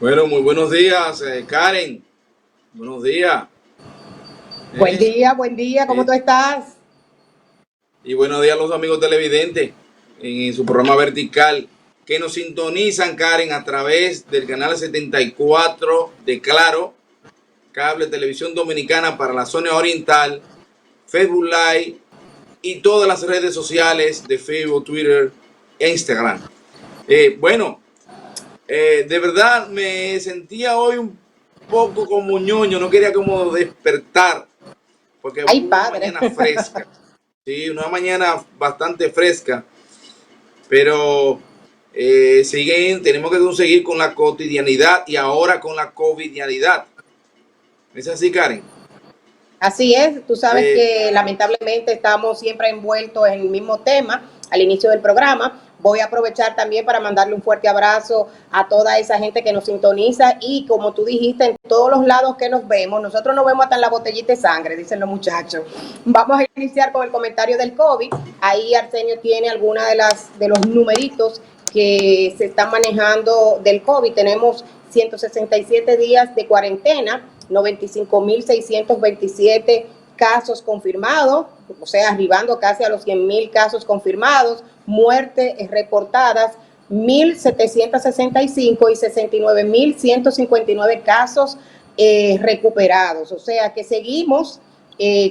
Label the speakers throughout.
Speaker 1: Bueno, muy buenos días, Karen. Buenos días. Eh,
Speaker 2: Buen día, ¿cómo
Speaker 1: eh,
Speaker 2: tú estás?
Speaker 1: y buenos días a los amigos televidentes en su programa Vertical que nos sintonizan, Karen, a través del canal 74 de Claro, Cable Televisión Dominicana para la zona oriental, Facebook Live y todas las redes sociales de Facebook, Twitter e Instagram. Bueno, de verdad me sentía hoy un poco como ñoño, no quería como despertar porque
Speaker 2: Ay,
Speaker 1: hubo una
Speaker 2: padre.
Speaker 1: mañana fresca, sí, una mañana bastante fresca, pero tenemos que conseguir con la cotidianidad y ahora con la covidianidad. ¿Es así, Karen?
Speaker 2: Así es, tú sabes
Speaker 1: Eh,
Speaker 2: que lamentablemente estamos siempre envueltos en el mismo tema al inicio del programa. Voy a aprovechar también para mandarle un fuerte abrazo a toda esa gente que nos sintoniza y como tú dijiste, en todos los lados que nos vemos, nosotros nos vemos hasta en la botellita de sangre, dicen los muchachos. Vamos a iniciar con el comentario del COVID. Ahí Arsenio tiene alguna de los numeritos que se están manejando del COVID. Tenemos 167 días de cuarentena, 95.627 casos confirmados, o sea, arribando casi a los 100.000 casos confirmados, muertes reportadas 1.765 y 69.159 casos recuperados. O sea que seguimos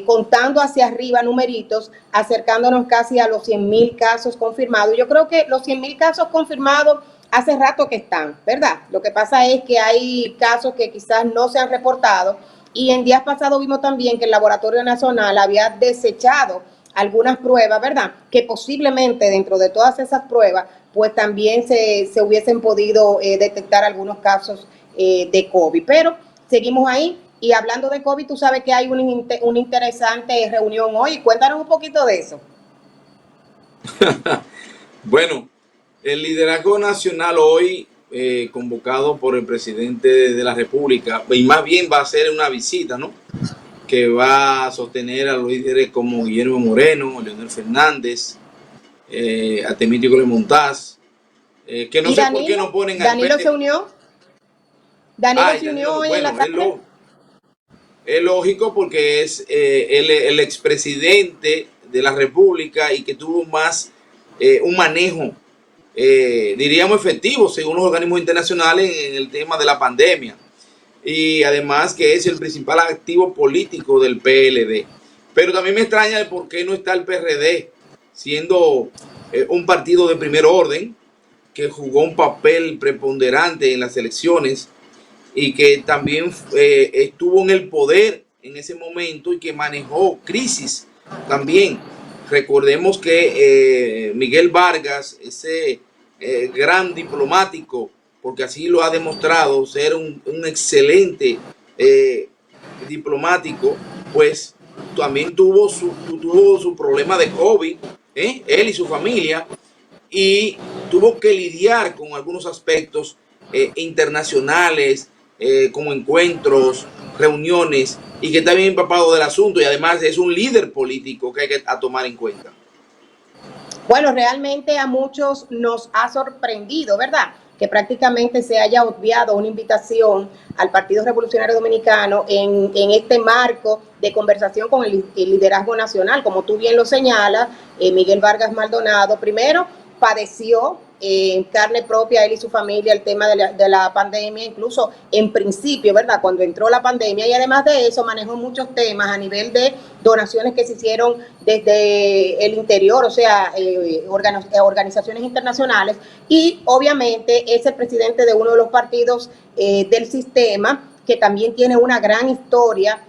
Speaker 2: contando hacia arriba numeritos, acercándonos casi a los 100.000 casos confirmados. Yo creo que los 100.000 casos confirmados hace rato que están, ¿verdad? Lo que pasa es que hay casos que quizás no se han reportado y en días pasados vimos también que el Laboratorio Nacional había desechado algunas pruebas, ¿verdad? Que posiblemente dentro de todas esas pruebas, pues también se hubiesen podido detectar algunos casos de COVID. Pero seguimos ahí. Y hablando de COVID, tú sabes que hay una interesante reunión hoy. Cuéntanos un poquito de eso.
Speaker 1: bueno, el liderazgo nacional hoy, convocado por el presidente de la República, y más bien va a ser una visita, ¿no? Que va a sostener a los líderes como Guillermo Moreno, Leonel Fernández, a Temítio Montaz, que no
Speaker 2: ¿Y
Speaker 1: sé por qué no
Speaker 2: Danilo?
Speaker 1: ponen a
Speaker 2: ¿Danilo se unió? ¿Danilo
Speaker 1: Ay,
Speaker 2: se unió
Speaker 1: Danilo,
Speaker 2: hoy en la
Speaker 1: bueno,
Speaker 2: tarde?
Speaker 1: es lógico porque es el expresidente de la República y que tuvo más un manejo, diríamos, efectivo según los organismos internacionales en el tema de la pandemia. Y además que es el principal activo político del PLD. Pero también me extraña el por qué no está el PRD, siendo un partido de primer orden que jugó un papel preponderante en las elecciones y que también estuvo en el poder en ese momento y que manejó crisis también. Recordemos que Miguel Vargas, ese gran diplomático, porque así lo ha demostrado ser un excelente eh, diplomático, pues también tuvo su problema de COVID, él y su familia, y tuvo que lidiar con algunos aspectos internacionales, como encuentros, reuniones, y que está bien empapado del asunto y además es un líder político que hay que tomar en cuenta.
Speaker 2: Bueno, realmente a muchos nos ha sorprendido, ¿verdad? Que prácticamente se haya obviado una invitación al Partido Revolucionario Dominicano en este marco de conversación con el liderazgo nacional. Como tú bien lo señalas, Miguel Vargas Maldonado primero padeció en carne propia él y su familia el tema de la pandemia, incluso en principio, ¿verdad? Cuando entró la pandemia y además de eso manejó muchos temas a nivel de donaciones que se hicieron desde el interior, o sea, organizaciones internacionales y obviamente es el presidente de uno de los partidos del sistema que también tiene una gran historia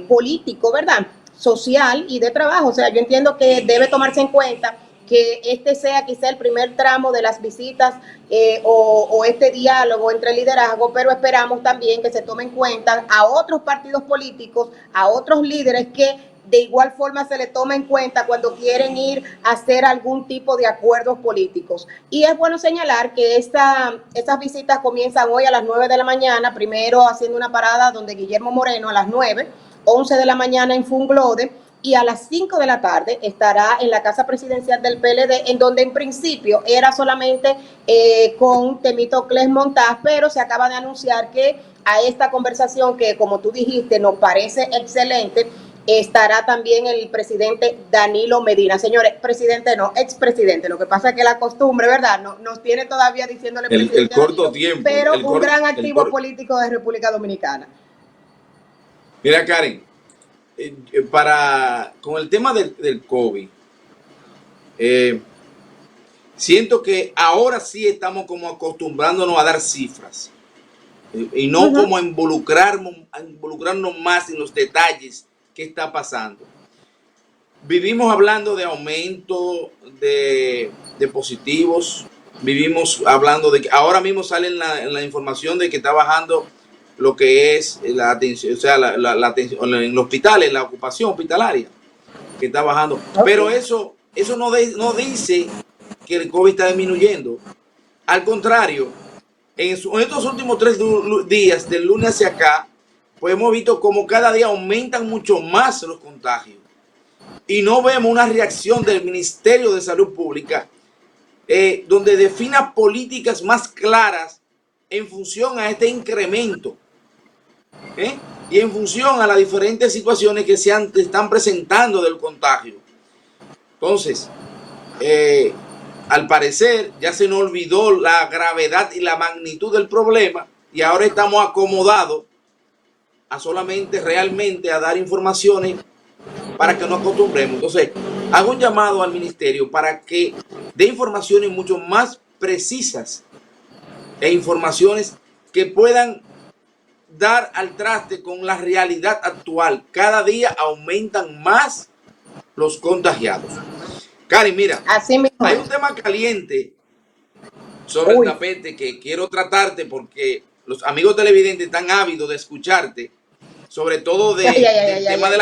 Speaker 2: político, ¿verdad? Social y de trabajo, o sea, yo entiendo que debe tomarse en cuenta que este sea quizá el primer tramo de las visitas o este diálogo entre el liderazgo, pero esperamos también que se tome en cuenta a otros partidos políticos, a otros líderes que de igual forma se le toma en cuenta cuando quieren ir a hacer algún tipo de acuerdos políticos. Y es bueno señalar que estas visitas comienzan hoy a las 9 de la mañana, primero haciendo una parada donde Guillermo Moreno a las 9, 11 de la mañana en Funglode, y a las 5 de la tarde estará en la Casa Presidencial del PLD, en donde en principio era solamente con Temístocles Montaz, pero se acaba de anunciar que a esta conversación, que como tú dijiste nos parece excelente, estará también el presidente Danilo Medina. Señores, presidente no, expresidente. Lo que pasa es que la costumbre, ¿verdad? No, nos tiene todavía diciéndole presidente
Speaker 1: el corto
Speaker 2: Danilo,
Speaker 1: tiempo.
Speaker 2: pero un gran activo político de República Dominicana.
Speaker 1: Mira, Karen, con el tema del COVID, siento que ahora sí estamos como acostumbrándonos a dar cifras y no como a involucrarnos más en los detalles que está pasando. Vivimos hablando de aumento de positivos, vivimos hablando de que ahora mismo sale la información de que está bajando lo que es la atención, o sea, la atención en los hospitales, la ocupación hospitalaria, que está bajando. Okay. Pero eso no dice que el COVID está disminuyendo. Al contrario, en estos últimos 3 días, del lunes hacia acá, pues hemos visto como cada día aumentan mucho más los contagios. Y no vemos una reacción del Ministerio de Salud Pública donde defina políticas más claras en función a este incremento y en función a las diferentes situaciones que se están presentando del contagio. Entonces, al parecer ya se nos olvidó la gravedad y la magnitud del problema y ahora estamos acomodados a solamente realmente a dar informaciones para que nos acostumbremos. Entonces, hago un llamado al ministerio para que dé informaciones mucho más precisas e informaciones que puedan dar al traste con la realidad actual. Cada día aumentan más los contagiados. Cari, mira,
Speaker 2: así mismo.
Speaker 1: Hay un tema caliente sobre el tapete que quiero tratarte porque los amigos televidentes están ávidos de escucharte, sobre todo del tema de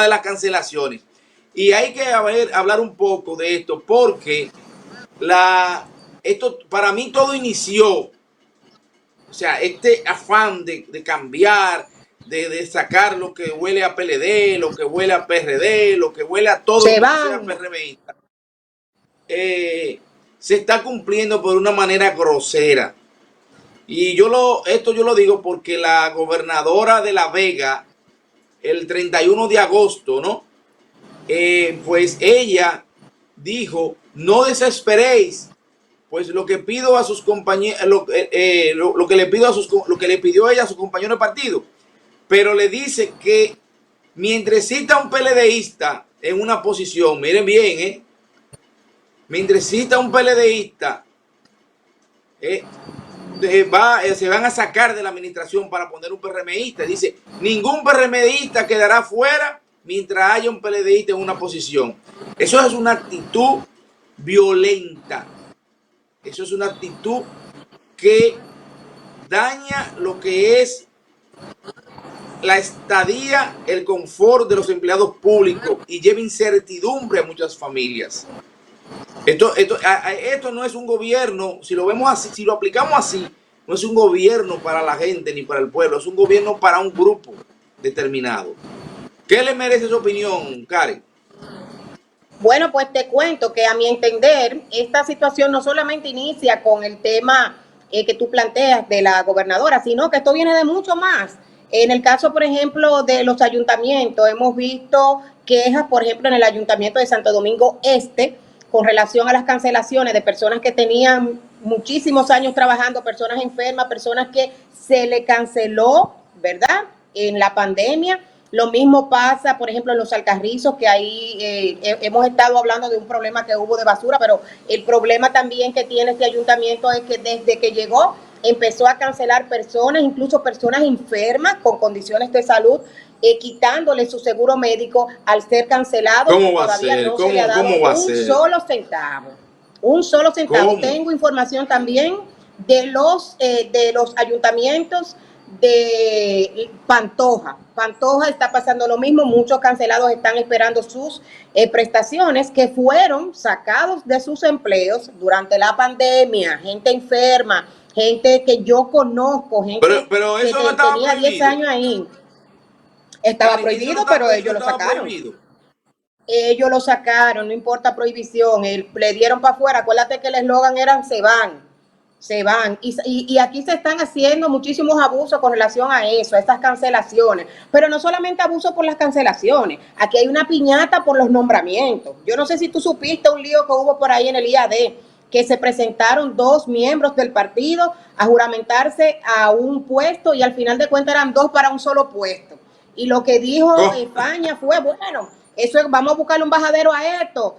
Speaker 1: las cancelaciones. Y hay que hablar un poco de esto porque esto para mí todo inició, o sea, este afán de cambiar, de sacar lo que huele a PLD, lo que huele a PRD, lo que huele a todo lo que sea PRMista, se está cumpliendo por una manera grosera. Y esto yo lo digo porque la gobernadora de La Vega, el 31 de agosto, ¿no? Pues ella dijo, no desesperéis, pues lo que pido a sus compañeros, lo que le pidió ella a sus compañeros de partido, pero le dice que mientras exista un PLDista en una posición, miren bien, mientras exista un PLDista, se van a sacar de la administración para poner un PRMista. Dice, ningún PRMista quedará fuera mientras haya un PLDista en una posición. Eso es una actitud violenta. Eso es una actitud que daña lo que es la estadía, el confort de los empleados públicos y lleva incertidumbre a muchas familias. Esto no es un gobierno, si lo vemos así, si lo aplicamos así, no es un gobierno para la gente ni para el pueblo, es un gobierno para un grupo determinado. ¿Qué le merece su opinión, Karen?
Speaker 2: Bueno, pues te cuento que a mi entender, esta situación no solamente inicia con el tema que tú planteas de la gobernadora, sino que esto viene de mucho más. En el caso, por ejemplo, de los ayuntamientos, hemos visto quejas, por ejemplo, en el Ayuntamiento de Santo Domingo Este, con relación a las cancelaciones de personas que tenían muchísimos años trabajando, personas enfermas, personas que se le canceló, ¿verdad?, en la pandemia. Lo mismo pasa, por ejemplo, en los Alcarrizos, que ahí hemos estado hablando de un problema que hubo de basura, pero el problema también que tiene este ayuntamiento es que desde que llegó empezó a cancelar personas, incluso personas enfermas con condiciones de salud, quitándole su seguro médico al ser cancelado.
Speaker 1: ¿Cómo va a ser?
Speaker 2: No se le ha dado un solo centavo. Un solo centavo. ¿Cómo? Tengo información también de los ayuntamientos de Pantoja. Pantoja está pasando lo mismo, muchos cancelados están esperando sus prestaciones que fueron sacados de sus empleos durante la pandemia, gente enferma, gente que yo conozco, gente
Speaker 1: pero eso
Speaker 2: que tenía 10 años ahí. Estaba
Speaker 1: Karen,
Speaker 2: prohibido, pero
Speaker 1: eso
Speaker 2: ellos lo
Speaker 1: estaba
Speaker 2: sacaron.
Speaker 1: prohibido.
Speaker 2: Ellos lo sacaron, no importa prohibición, le dieron para afuera. Acuérdate que el eslogan era se van, se van. Y aquí se están haciendo muchísimos abusos con relación a eso, a estas cancelaciones. Pero no solamente abuso por las cancelaciones, aquí hay una piñata por los nombramientos. Yo no sé si tú supiste un lío que hubo por ahí en el IAD, que se presentaron 2 miembros del partido a juramentarse a un puesto y al final de cuentas eran 2 para un solo puesto. Y lo que dijo
Speaker 1: Oh,
Speaker 2: España fue, bueno, eso es, vamos a buscarle un bajadero a esto,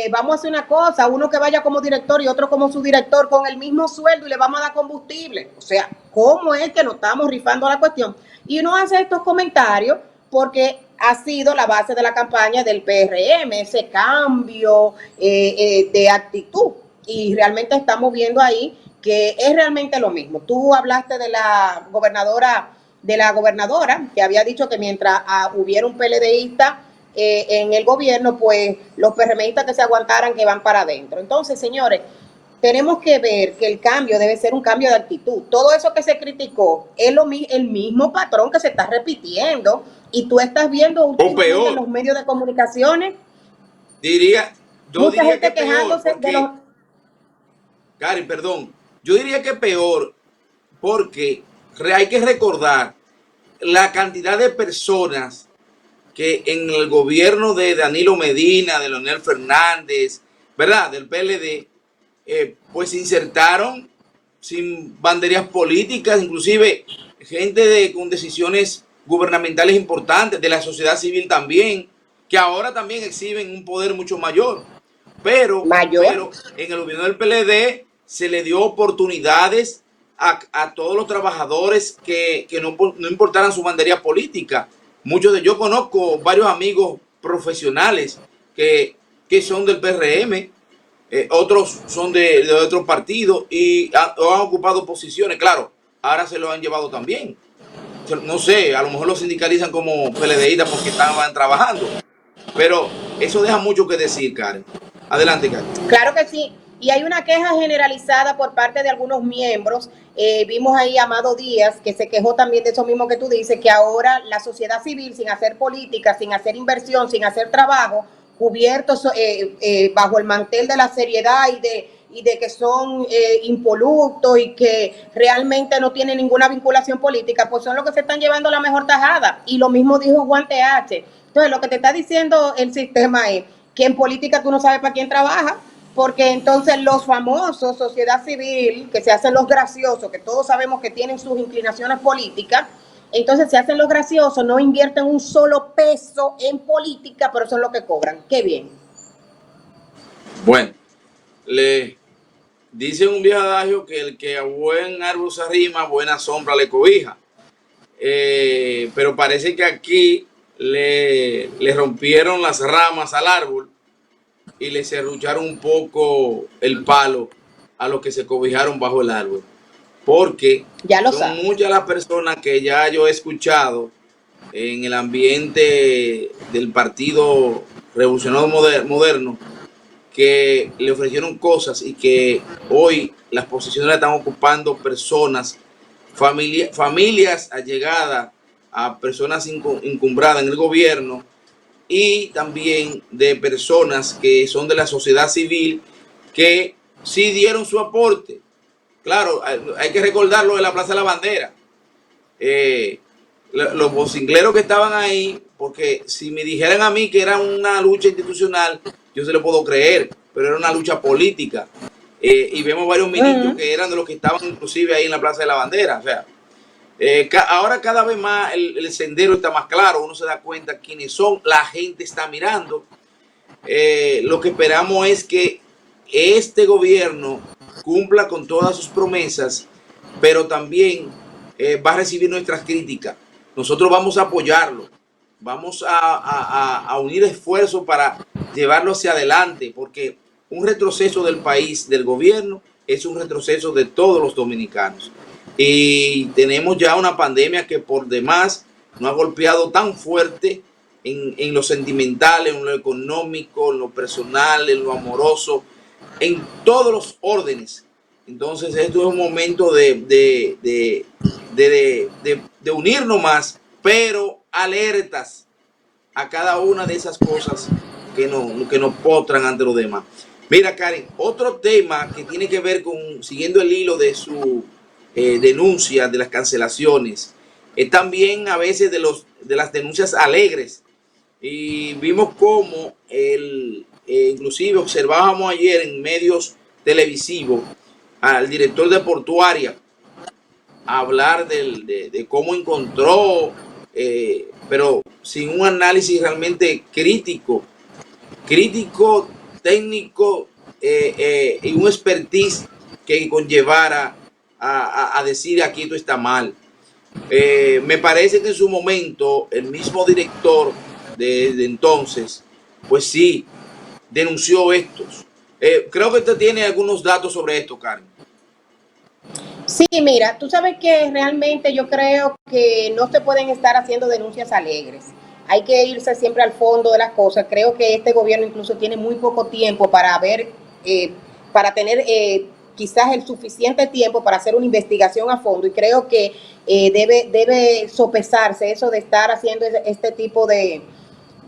Speaker 2: vamos a hacer una cosa, uno que vaya como director y otro como subdirector con el mismo sueldo y le vamos a dar combustible. O sea, ¿cómo es que nos estamos rifando la cuestión? Y uno hace estos comentarios porque ha sido la base de la campaña del PRM, ese cambio de actitud. Y realmente estamos viendo ahí que es realmente lo mismo. Tú hablaste de la gobernadora, que había dicho que mientras hubiera un PLDista en el gobierno, pues los PRMistas que se aguantaran que van para adentro. Entonces, señores, tenemos que ver que el cambio debe ser un cambio de actitud. Todo eso que se criticó es el mismo patrón que se está repitiendo y tú estás viendo
Speaker 1: o
Speaker 2: últimamente en
Speaker 1: peor,
Speaker 2: los medios de comunicaciones
Speaker 1: diría, yo
Speaker 2: mucha
Speaker 1: diría que
Speaker 2: gente
Speaker 1: peor,
Speaker 2: quejándose de los...
Speaker 1: porque, Gary, perdón, yo diría que peor porque hay que recordar la cantidad de personas que en el gobierno de Danilo Medina, de Leonel Fernández, ¿verdad? Del PLD, pues se insertaron sin banderías políticas, inclusive gente con decisiones gubernamentales importantes, de la sociedad civil también, que ahora también exhiben un poder mucho mayor.
Speaker 2: Mayor.
Speaker 1: Pero en el gobierno del PLD se le dio oportunidades a todos los trabajadores que no importaran su bandería política. Yo conozco varios amigos profesionales que son del PRM, otros son de otros partidos y han ocupado posiciones. Claro, ahora se lo han llevado también. No sé, a lo mejor los sindicalizan como PLDistas porque estaban trabajando, pero eso deja mucho que decir, Karen. Adelante, Karen.
Speaker 2: Claro que sí. Y hay una queja generalizada por parte de algunos miembros. Vimos ahí a Amado Díaz, que se quejó también de eso mismo que tú dices, que ahora la sociedad civil, sin hacer política, sin hacer inversión, sin hacer trabajo, cubiertos bajo el mantel de la seriedad y de que son impolutos y que realmente no tienen ninguna vinculación política, pues son los que se están llevando la mejor tajada. Y lo mismo dijo Juan TH. Entonces, lo que te está diciendo el sistema es que en política tú no sabes para quién trabaja, porque entonces los famosos, sociedad civil, que se hacen los graciosos, que todos sabemos que tienen sus inclinaciones políticas, entonces se hacen los graciosos, no invierten un solo peso en política, pero eso es lo que cobran. Qué bien.
Speaker 1: Bueno, le dice un viejo adagio que el que a buen árbol se arrima, buena sombra le cobija. Pero parece que aquí le rompieron las ramas al árbol y le serrucharon un poco el palo a los que se cobijaron bajo el árbol. Porque
Speaker 2: Ya lo
Speaker 1: son
Speaker 2: sabes.
Speaker 1: muchas las personas que ya yo he escuchado en el ambiente del Partido Revolucionario Moderno que le ofrecieron cosas y que hoy las posiciones las están ocupando personas, familias allegadas a personas encumbradas en el gobierno y también de personas que son de la sociedad civil que sí dieron su aporte. Claro, hay que recordarlo de la Plaza de la Bandera. Los vocingleros que estaban ahí, porque si me dijeran a mí que era una lucha institucional, yo se lo puedo creer, pero era una lucha política. Y vemos varios ministros que eran de los que estaban inclusive ahí en la Plaza de la Bandera. O sea, ahora cada vez más el sendero está más claro, uno se da cuenta quiénes son, la gente está mirando. Lo que esperamos es que este gobierno cumpla con todas sus promesas, pero también va a recibir nuestras críticas. Nosotros vamos a apoyarlo, vamos a unir esfuerzos para llevarlo hacia adelante, porque un retroceso del país, del gobierno, es un retroceso de todos los dominicanos. Y tenemos ya una pandemia que por demás nos ha golpeado tan fuerte en lo sentimental, en lo económico, en lo personal, en lo amoroso, en todos los órdenes. Entonces esto es un momento de unirnos más, pero alertas a cada una de esas cosas que nos potran ante los demás. Mira, Karen, otro tema que tiene que ver con, siguiendo el hilo de su denuncia de las cancelaciones, es también a veces de las denuncias alegres. Y vimos cómo inclusive observábamos ayer en medios televisivos al director de Portuaria hablar de cómo encontró, pero sin un análisis realmente crítico, técnico, y un expertise que conllevara a decir aquí esto está mal. Me parece que en su momento el mismo director de entonces, pues sí, denunció estos. Creo que usted tiene algunos datos sobre esto, Karen.
Speaker 2: Sí, mira, tú sabes que realmente yo creo que no se pueden estar haciendo denuncias alegres. Hay que irse siempre al fondo de las cosas. Creo que este gobierno incluso tiene muy poco tiempo para ver, para tener quizás el suficiente tiempo para hacer una investigación a fondo. Y creo que debe sopesarse eso de estar haciendo este tipo de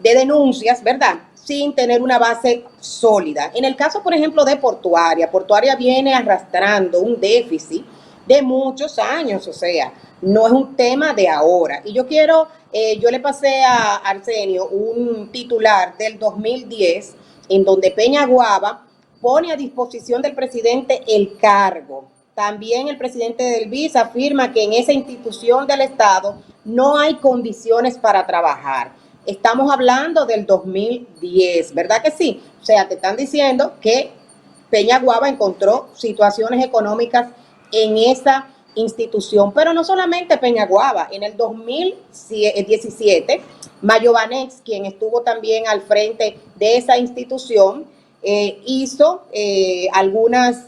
Speaker 2: denuncias, ¿verdad? Sin tener una base sólida. En el caso, por ejemplo, de Portuaria viene arrastrando un déficit de muchos años, o sea, no es un tema de ahora. Y yo le pasé a Arsenio un titular del 2010 en donde Peñaguaba pone a disposición del presidente el cargo. También el presidente del BIS afirma que en esa institución del Estado no hay condiciones para trabajar. Estamos hablando del 2010, ¿verdad que sí? O sea, te están diciendo que Peñaguaba encontró situaciones económicas en esa institución, pero no solamente Peñaguaba. En el 2017, Mayobanex, quien estuvo también al frente de esa institución, hizo algunas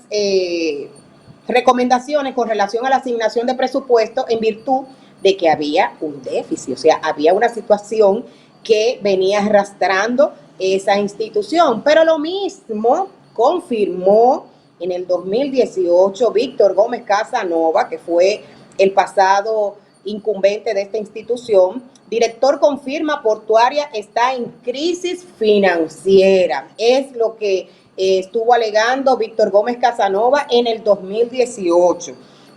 Speaker 2: recomendaciones con relación a la asignación de presupuesto en virtud de que había un déficit, o sea, había una situación que venía arrastrando esa institución. Pero lo mismo confirmó en el 2018 Víctor Gómez Casanova, que fue el pasado incumbente de esta institución. Director confirma Portuaria está en crisis financiera. Es lo que estuvo alegando Víctor Gómez Casanova en el 2018.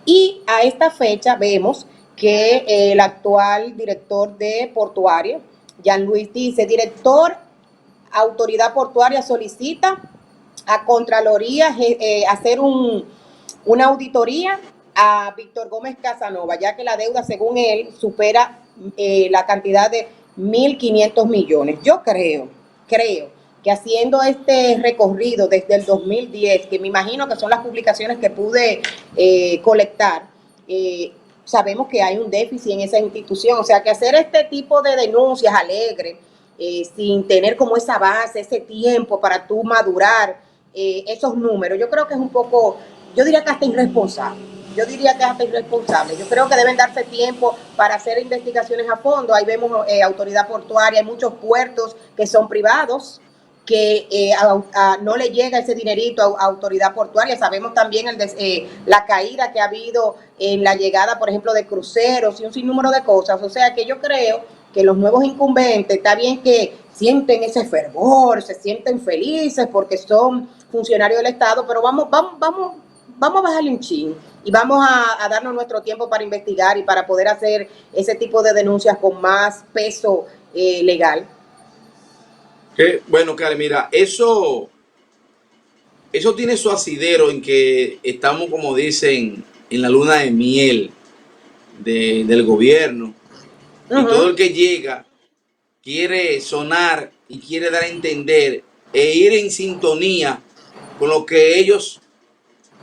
Speaker 2: Y a esta fecha vemos que el actual director de Portuaria, Jean Luis, dice: director, autoridad portuaria solicita a Contraloría hacer una auditoría a Víctor Gómez Casanova, ya que la deuda, según él, supera la cantidad de 1.500 millones. Yo creo que haciendo este recorrido desde el 2010, que me imagino que son las publicaciones que pude colectar, sabemos que hay un déficit en esa institución. O sea, que hacer este tipo de denuncias alegres, sin tener como esa base, ese tiempo para tú madurar esos números, yo creo que es un poco, yo diría que hasta irresponsable. Yo creo que deben darse tiempo para hacer investigaciones a fondo. Ahí vemos autoridad portuaria, hay muchos puertos que son privados, que no le llega ese dinerito a autoridad portuaria. Sabemos también la caída que ha habido en la llegada, por ejemplo, de cruceros y un sinnúmero de cosas. O sea que yo creo que los nuevos incumbentes, está bien que sienten ese fervor, se sienten felices porque son funcionarios del Estado, pero vamos a bajarle un chin y vamos a darnos nuestro tiempo para investigar y para poder hacer ese tipo de denuncias con más peso legal.
Speaker 1: Bueno, Karen, mira, eso tiene su asidero en que estamos, como dicen, en la luna de miel del gobierno. Y todo el que llega quiere sonar y quiere dar a entender e ir en sintonía con lo que ellos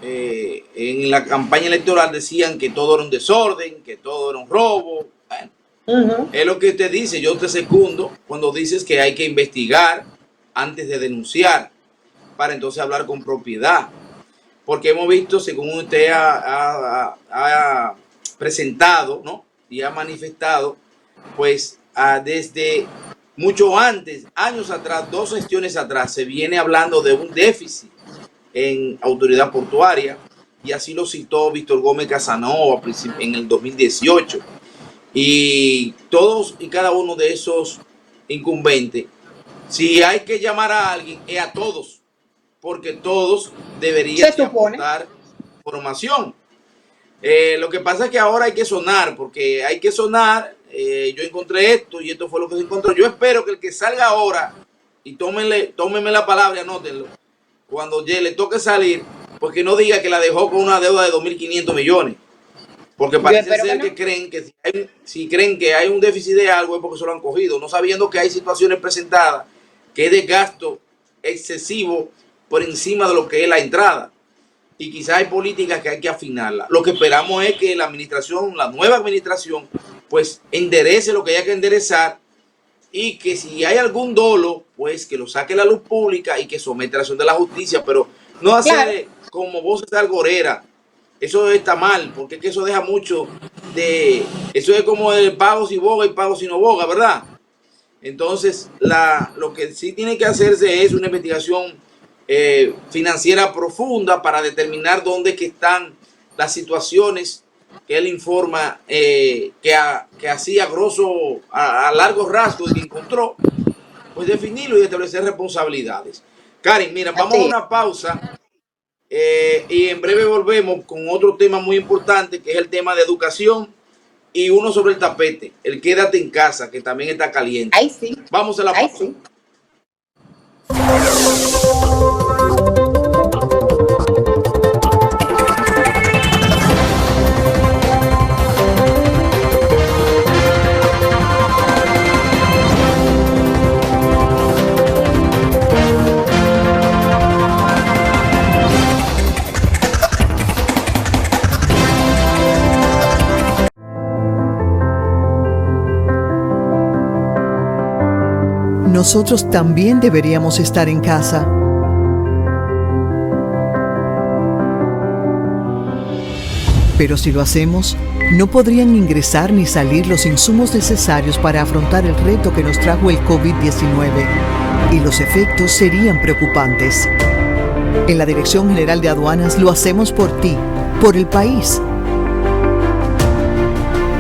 Speaker 1: en la campaña electoral decían, que todo era un desorden, que todo era un robo. Bueno, es lo que usted dice. Yo te secundo cuando dices que hay que investigar antes de denunciar, para entonces hablar con propiedad. Porque hemos visto, según usted ha presentado, ¿no?, y ha manifestado, pues desde mucho antes, años atrás, 2 gestiones atrás, se viene hablando de un déficit en autoridad portuaria, y así lo citó Víctor Gómez Casanova en el 2018. Y todos y cada uno de esos incumbentes, si hay que llamar a alguien, es a todos, porque todos deberían aportar información. Lo que pasa es que ahora hay que sonar, porque hay que sonar. Yo encontré esto y esto fue lo que se encontró. Yo espero que el que salga ahora, y tómenme la palabra, anótenlo, cuando le toque salir, pues que no diga que la dejó con una deuda de 2.500 millones. Porque parece ser que creen que si creen que hay un déficit de algo es porque se lo han cogido, no sabiendo que hay situaciones presentadas que es de gasto excesivo por encima de lo que es la entrada. Y quizás hay políticas que hay que afinarlas. Lo que esperamos es que la nueva administración, pues enderece lo que haya que enderezar, y que si hay algún dolo, pues que lo saque a la luz pública y que someta a la acción de la justicia, pero no hacer como voces de algorera. Eso está mal, porque es que eso deja mucho de... Eso es como el pago si boga y pago si no boga, ¿verdad? Entonces, lo que sí tiene que hacerse es una investigación financiera profunda para determinar dónde que están las situaciones que él informa, que así a largo rasgos que encontró, pues definirlo y establecer responsabilidades. Karen, mira, vamos a una pausa. Y en breve volvemos con otro tema muy importante, que es el tema de educación, y uno sobre el tapete, el quédate en casa, que también está caliente.
Speaker 2: Ahí sí.
Speaker 1: Vamos a la pausa.
Speaker 2: Sí.
Speaker 3: Nosotros también deberíamos estar en casa. Pero si lo hacemos, no podrían ingresar ni salir los insumos necesarios para afrontar el reto que nos trajo el COVID-19, y los efectos serían preocupantes. En la Dirección General de Aduanas lo hacemos por ti, por el país.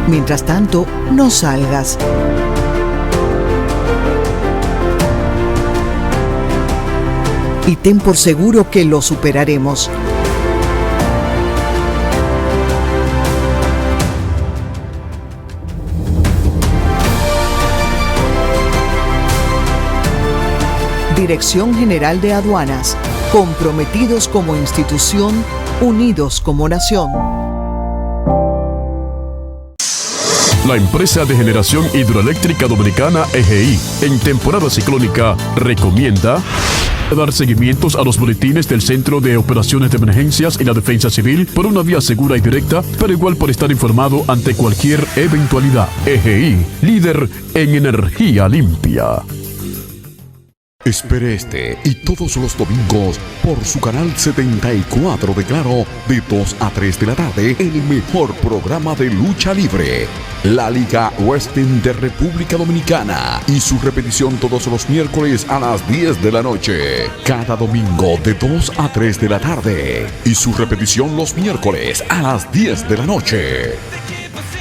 Speaker 3: Mientras tanto, no salgas. Y ten por seguro que lo superaremos. Dirección General de Aduanas, comprometidos como institución, unidos como nación.
Speaker 4: La empresa de generación hidroeléctrica dominicana EGI, en temporada ciclónica, recomienda dar seguimientos a los boletines del Centro de Operaciones de Emergencias y la Defensa Civil por una vía segura y directa, pero igual por estar informado ante cualquier eventualidad. EGI, líder en energía limpia.
Speaker 5: Espere este y todos los domingos por su canal 74 de Claro, de 2 a 3 de la tarde, el mejor programa de lucha libre, la Liga Wrestling de República Dominicana, y su repetición todos los miércoles a las 10 de la noche. Cada domingo de 2 a 3 de la tarde, y su repetición los miércoles a las 10 de la noche.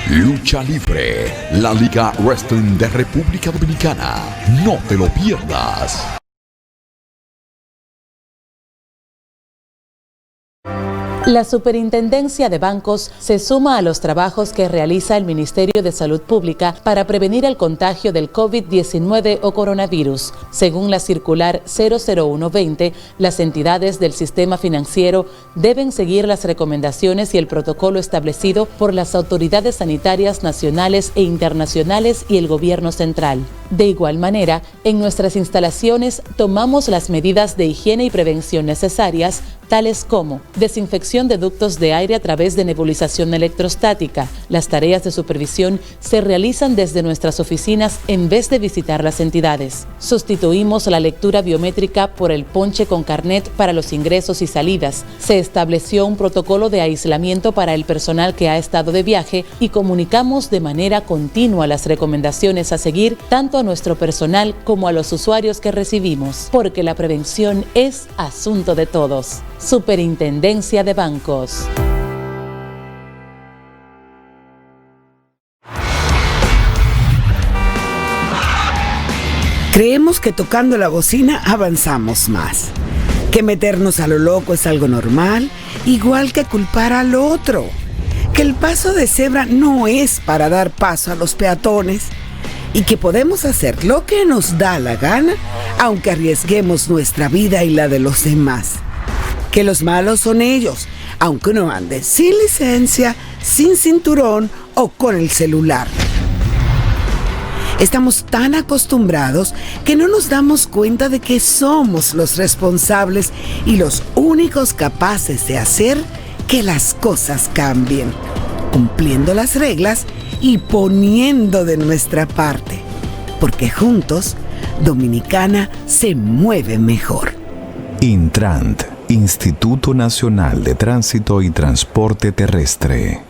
Speaker 5: Lucha Libre, la Liga Wrestling de República Dominicana. No te lo pierdas.
Speaker 6: La Superintendencia de Bancos se suma a los trabajos que realiza el Ministerio de Salud Pública para prevenir el contagio del COVID-19 o coronavirus. Según la circular 00120, las entidades del sistema financiero deben seguir las recomendaciones y el protocolo establecido por las autoridades sanitarias nacionales e internacionales y el gobierno central. De igual manera, en nuestras instalaciones tomamos las medidas de higiene y prevención necesarias, tales como desinfección de ductos de aire a través de nebulización electrostática. Las tareas de supervisión se realizan desde nuestras oficinas en vez de visitar las entidades. Sustituimos la lectura biométrica por el ponche con carnet para los ingresos y salidas. Se estableció un protocolo de aislamiento para el personal que ha estado de viaje y comunicamos de manera continua las recomendaciones a seguir tanto a nuestro personal como a los usuarios que recibimos, porque la prevención es asunto de todos. Superintendencia de Bancos.
Speaker 7: Creemos que tocando la bocina avanzamos más, que meternos a lo loco es algo normal, igual que culpar al otro, que el paso de cebra no es para dar paso a los peatones y que podemos hacer lo que nos da la gana, aunque arriesguemos nuestra vida y la de los demás. Que los malos son ellos, aunque uno ande sin licencia, sin cinturón o con el celular. Estamos tan acostumbrados que no nos damos cuenta de que somos los responsables y los únicos capaces de hacer que las cosas cambien, cumpliendo las reglas y poniendo de nuestra parte, porque juntos Dominicana se mueve mejor.
Speaker 8: Intrant, Instituto Nacional de Tránsito y Transporte Terrestre.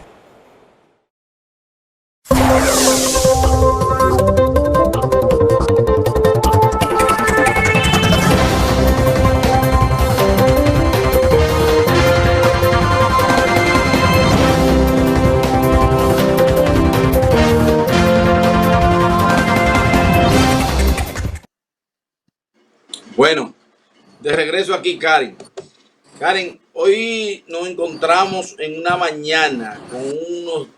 Speaker 1: Bueno, de regreso aquí, Karen. Karen, hoy nos encontramos en una mañana con unos,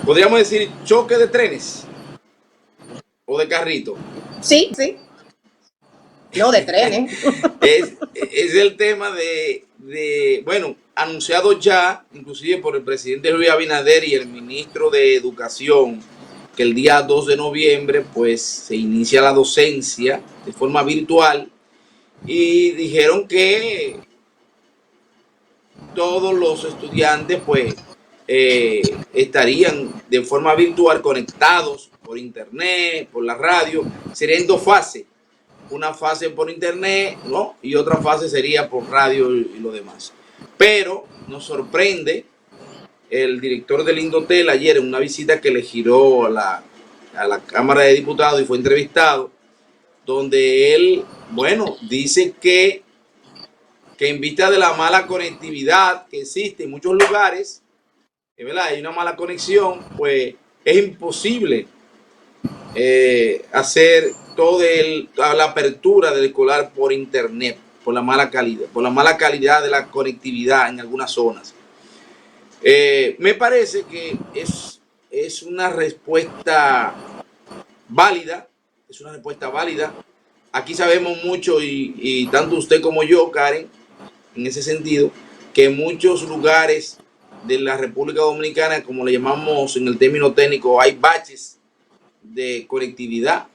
Speaker 1: podríamos decir, choque de trenes o de carrito.
Speaker 2: Sí, sí. No, de trenes.
Speaker 1: Es el tema bueno, anunciado ya, inclusive por el presidente Luis Abinader y el ministro de Educación, que el día 2 de noviembre pues se inicia la docencia de forma virtual, y dijeron que todos los estudiantes pues estarían de forma virtual conectados por internet, por la radio. Serían dos fases, una fase por internet, ¿no? Y otra fase sería por radio y lo demás. Pero nos sorprende el director del Indotel ayer en una visita que le giró a la Cámara de Diputados y fue entrevistado, donde él, bueno, dice que en vista de la mala conectividad que existe en muchos lugares, ¿verdad? Hay una mala conexión, pues es imposible hacer toda la apertura del escolar por internet, por la mala calidad de la conectividad en algunas zonas. Me parece que es una respuesta válida, Aquí sabemos mucho, y tanto usted como yo, Karen, en ese sentido, que en muchos lugares de la República Dominicana, como le llamamos en el término técnico, hay baches de conectividad,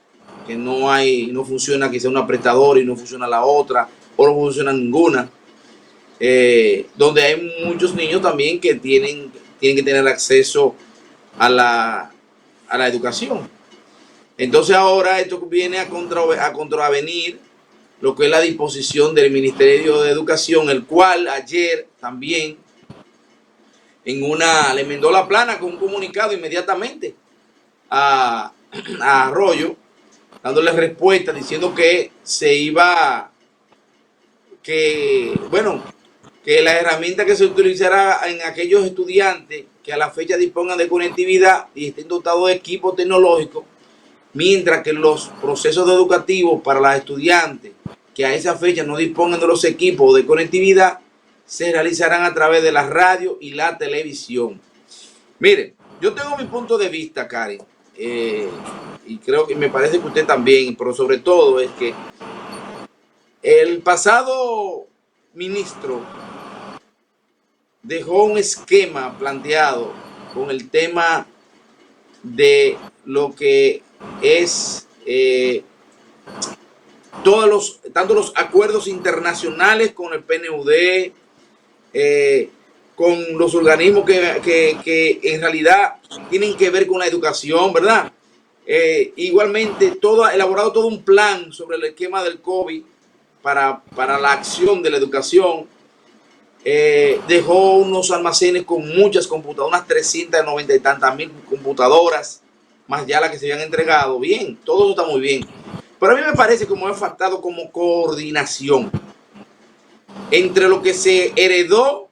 Speaker 1: que no funciona quizá una prestadora y no funciona la otra, o no funciona ninguna. Donde hay muchos niños también que tienen que tener acceso a la educación. Entonces ahora esto viene a contravenir lo que es la disposición del Ministerio de Educación, el cual ayer también le enmendó la plana con un comunicado inmediatamente a Arroyo, dándole respuesta, diciendo que que la herramienta que se utilizará en aquellos estudiantes que a la fecha dispongan de conectividad y estén dotados de equipo tecnológico, mientras que los procesos educativos para los estudiantes que a esa fecha no dispongan de los equipos de conectividad se realizarán a través de la radio y la televisión. Miren, yo tengo mi punto de vista, Karen, y creo que me parece que usted también, pero sobre todo es que el pasado ministro dejó un esquema planteado con el tema de lo que es tanto los acuerdos internacionales con el PNUD, con los organismos que en realidad tienen que ver con la educación, ¿verdad? Igualmente, elaborado todo un plan sobre el esquema del COVID para la acción de la educación. Dejó unos almacenes con muchas computadoras, unas 390 y tantas mil computadoras, más ya las que se habían entregado. Bien, todo eso está muy bien. Pero a mí me parece que me ha faltado como coordinación entre lo que se heredó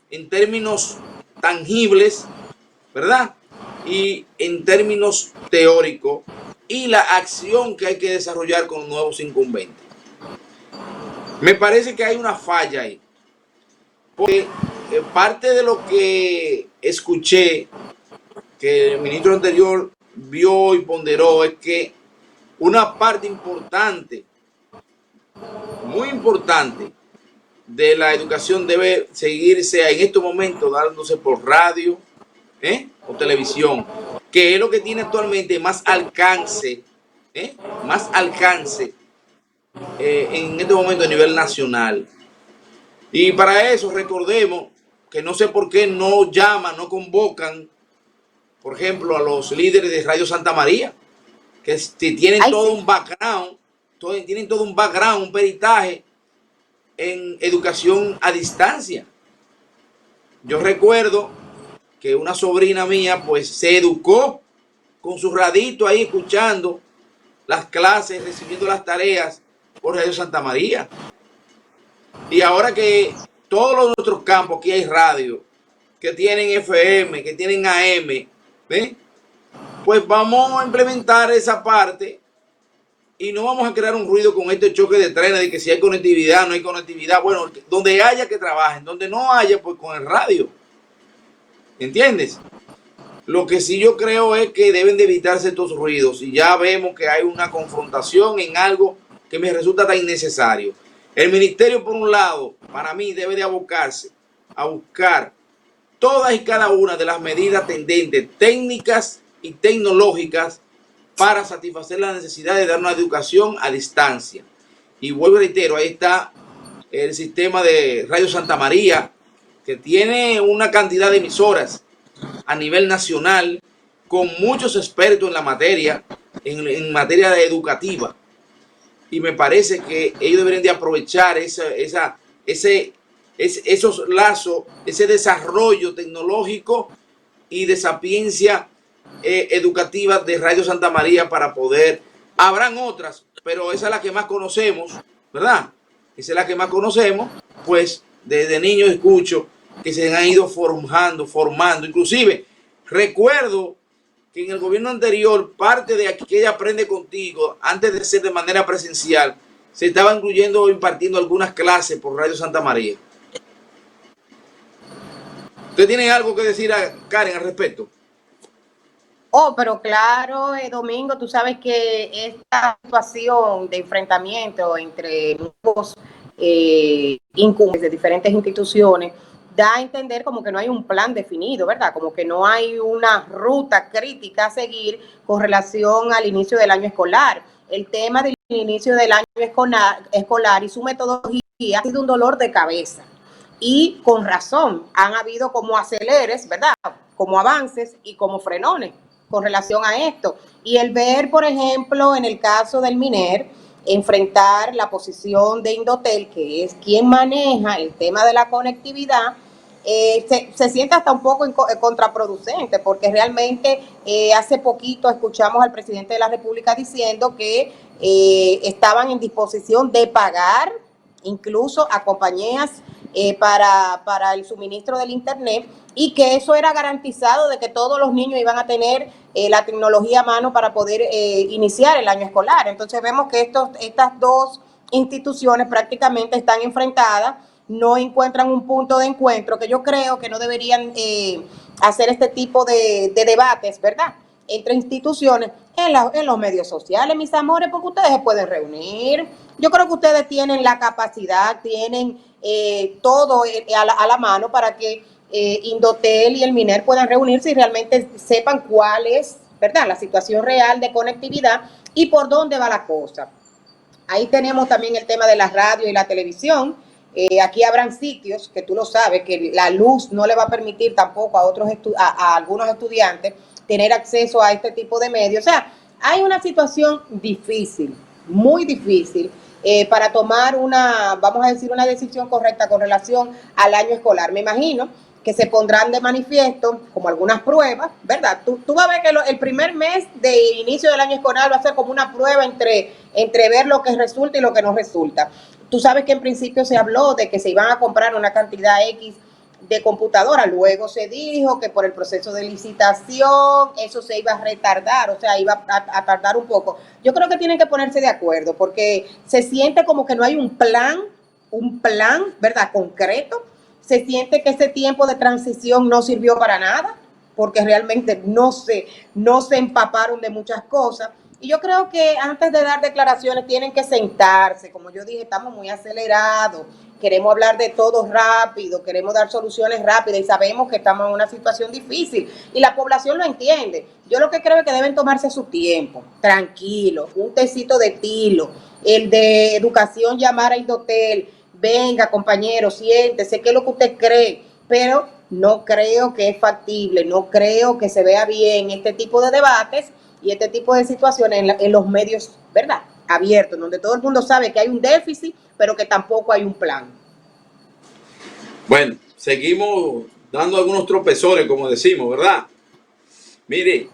Speaker 1: en términos tangibles, ¿verdad? Y en términos teóricos, y la acción que hay que desarrollar con los nuevos incumbentes. Me parece que hay una falla ahí, porque parte de lo que escuché que el ministro anterior vio y ponderó es que una parte importante, muy importante, de la educación debe seguirse en estos momentos dándose por radio o televisión, que es lo que tiene actualmente más alcance, en este momento a nivel nacional. Y para eso recordemos que no sé por qué no llaman, no convocan, por ejemplo, a los líderes de Radio Santa María, que tienen todo un background, tienen todo un background, un peritaje en educación a distancia. Yo recuerdo que una sobrina mía pues se educó con su radito ahí escuchando las clases, recibiendo las tareas por Radio Santa María. Y ahora que todos nuestros campos aquí hay radio, que tienen FM, que tienen AM, ¿ven? Pues vamos a implementar esa parte y no vamos a crear un ruido con este choque de trenes de que si hay conectividad, no hay conectividad. Bueno, donde haya que trabajen, donde no haya, pues con el radio. ¿Entiendes? Lo que sí yo creo es que deben de evitarse estos ruidos y ya vemos que hay una confrontación en algo que me resulta tan innecesario. El ministerio, por un lado, para mí debe de abocarse a buscar todas y cada una de las medidas tendentes, técnicas y tecnológicas para satisfacer la necesidad de dar una educación a distancia. Y vuelvo y reitero, ahí está el sistema de Radio Santa María, que tiene una cantidad de emisoras a nivel nacional con muchos expertos en la materia, en materia educativa. Y me parece que ellos deberían de aprovechar esos lazos, ese desarrollo tecnológico y de sapiencia educativa de Radio Santa María para poder, habrán otras, pero esa es la que más conocemos, ¿verdad? Esa es la que más conocemos, pues desde niño escucho que se han ido formando, inclusive recuerdo que en el gobierno anterior, parte de aquella Aprende Contigo, antes de ser de manera presencial, se estaba incluyendo o impartiendo algunas clases por Radio Santa María. ¿Usted tiene algo que decir a Karen al respecto?
Speaker 2: Oh, pero claro, Domingo, tú sabes que esta situación de enfrentamiento entre grupos incumbentes de diferentes instituciones da a entender como que no hay un plan definido, ¿verdad? Como que no hay una ruta crítica a seguir con relación al inicio del año escolar. El tema del inicio del año escolar y su metodología ha sido un dolor de cabeza. Y con razón, han habido como aceleres, ¿verdad? Como avances y como frenones con relación a esto. Y el ver, por ejemplo, en el caso del MINER, enfrentar la posición de Indotel, que es quien maneja el tema de la conectividad, se siente hasta un poco contraproducente, porque realmente hace poquito escuchamos al presidente de la República diciendo que estaban en disposición de pagar incluso a compañías para el suministro del Internet, y que eso era garantizado de que todos los niños iban a tener la tecnología a mano para poder iniciar el año escolar. Entonces vemos que estas dos instituciones prácticamente están enfrentadas, no encuentran un punto de encuentro, que yo creo que no deberían hacer este tipo de debates, ¿verdad?, entre instituciones en los medios sociales, mis amores, porque ustedes se pueden reunir. Yo creo que ustedes tienen la capacidad, tienen todo a la mano para que Indotel y el MINER puedan reunirse y realmente sepan cuál es, ¿verdad?, la situación real de conectividad y por dónde va la cosa. Ahí tenemos también el tema de la radio y la televisión. Aquí habrán sitios que tú lo sabes, que la luz no le va a permitir tampoco a algunos estudiantes tener acceso a este tipo de medios. O sea, hay una situación difícil, muy difícil, para tomar vamos a decir, una decisión correcta con relación al año escolar. Me imagino que se pondrán de manifiesto como algunas pruebas, ¿verdad? Tú vas a ver que el primer mes de inicio del año escolar va a ser como una prueba entre ver lo que resulta y lo que no resulta. Tú sabes que en principio se habló de que se iban a comprar una cantidad X de computadora. Luego se dijo que por el proceso de licitación eso se iba a retardar, o sea, iba a tardar un poco. Yo creo que tienen que ponerse de acuerdo porque se siente como que no hay un plan, ¿verdad?, concreto. Se siente que ese tiempo de transición no sirvió para nada porque realmente no se empaparon de muchas cosas. Y yo creo que antes de dar declaraciones tienen que sentarse. Como yo dije, estamos muy acelerados, queremos hablar de todo rápido, queremos dar soluciones rápidas y sabemos que estamos en una situación difícil y la población lo entiende. Yo lo que creo es que deben tomarse su tiempo, tranquilo, un tecito de tilo, el de educación, llamar a Indotel, venga compañero, siéntese, ¿qué es lo que usted cree? Pero no creo que es factible, no creo que se vea bien este tipo de debates y este tipo de situaciones en los medios, ¿verdad?, abiertos, donde todo el mundo sabe que hay un déficit, pero que tampoco hay un plan.
Speaker 1: Bueno, seguimos dando algunos tropezones, como decimos, ¿verdad? Mire,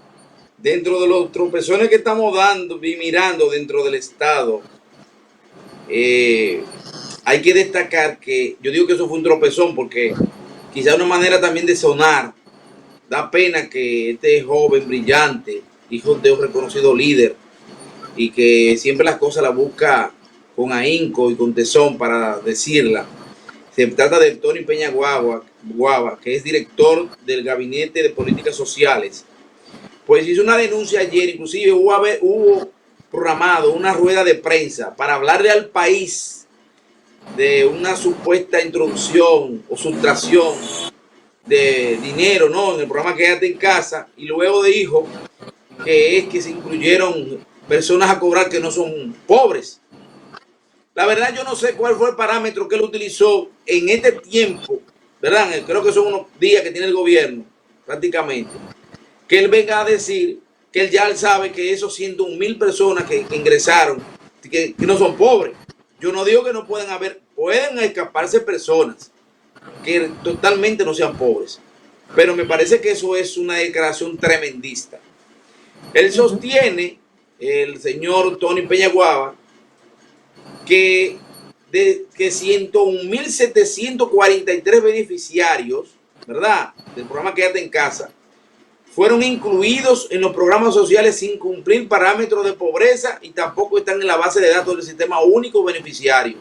Speaker 1: dentro de los tropezones que estamos dando y mirando dentro del Estado, hay que destacar que, yo digo que eso fue un tropezón porque quizá una manera también de sonar, da pena que este joven brillante, hijo de un reconocido líder y que siempre las cosas las busca con ahínco y con tesón para decirla. Se trata de Tony Peña Guava, que es director del Gabinete de Políticas Sociales. Pues hizo una denuncia ayer, inclusive hubo programado una rueda de prensa para hablarle al país de una supuesta introducción o sustracción de dinero, ¿no?, en el programa Quédate en Casa, y luego dijo que es que se incluyeron personas a cobrar que no son pobres. La verdad yo no sé cuál fue el parámetro que él utilizó en este tiempo, ¿verdad? Creo que son unos días que tiene el gobierno, prácticamente, que él venga a decir que él ya sabe que esos 101,000 personas que ingresaron, que no son pobres. Yo no digo que no pueden escaparse personas que totalmente no sean pobres, pero me parece que eso es una declaración tremendista. Él sostiene, el señor Tony Peña Guava, que 101,743 beneficiarios, ¿verdad?, del programa Quédate en Casa, fueron incluidos en los programas sociales sin cumplir parámetros de pobreza y tampoco están en la base de datos del sistema único beneficiario.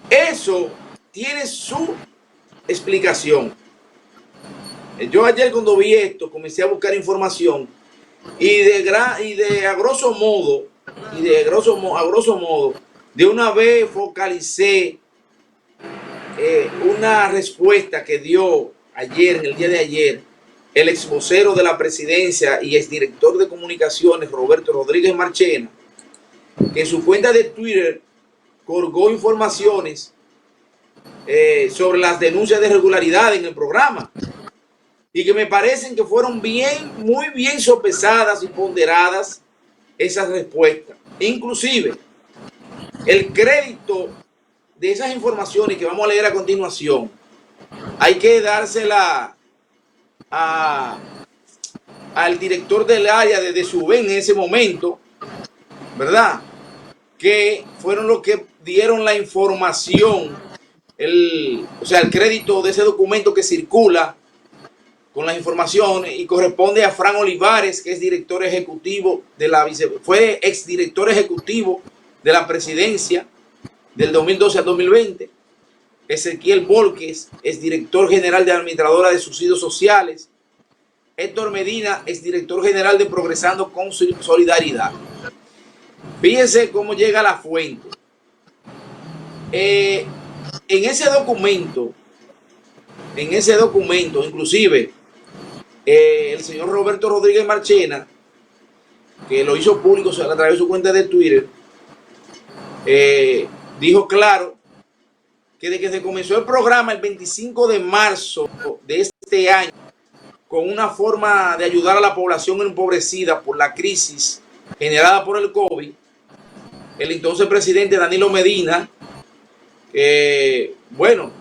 Speaker 1: Eso tiene su explicación. Yo ayer cuando vi esto comencé a buscar información y a grosso modo, de una vez focalicé una respuesta que dio ayer, en el día de ayer, el ex vocero de la presidencia y exdirector de comunicaciones, Roberto Rodríguez Marchena, que en su cuenta de Twitter colgó informaciones sobre las denuncias de irregularidad en el programa y que me parecen que fueron muy bien sopesadas y ponderadas esas respuestas. Inclusive, el crédito de esas informaciones que vamos a leer a continuación, hay que dársela al director del área de Subén en ese momento, ¿verdad?, que fueron los que dieron la información, el crédito de ese documento que circula con las informaciones, y corresponde a Fran Olivares, que es director ejecutivo fue exdirector ejecutivo de la presidencia del 2012 al 2020. Ezequiel Volques, exdirector general de Administradora de Subsidios Sociales. Héctor Medina, exdirector general de Progresando con Solidaridad. Fíjense cómo llega la fuente. En ese documento, inclusive, el señor Roberto Rodríguez Marchena, que lo hizo público a través de su cuenta de Twitter, dijo claro que desde que se comenzó el programa el 25 de marzo de este año, con una forma de ayudar a la población empobrecida por la crisis generada por el COVID, el entonces presidente Danilo Medina,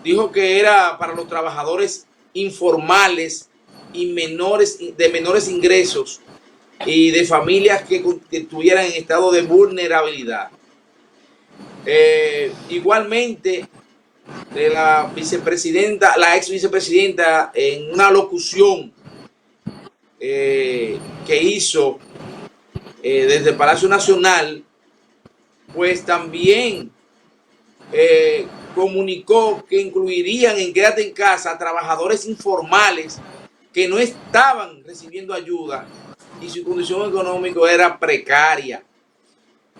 Speaker 1: dijo que era para los trabajadores informales y de menores ingresos y de familias que estuvieran en estado de vulnerabilidad. Igualmente, de la vicepresidenta, la ex vicepresidenta, en una locución que hizo desde el Palacio Nacional, pues también comunicó que incluirían en Quédate en Casa a trabajadores informales que no estaban recibiendo ayuda y su condición económica era precaria.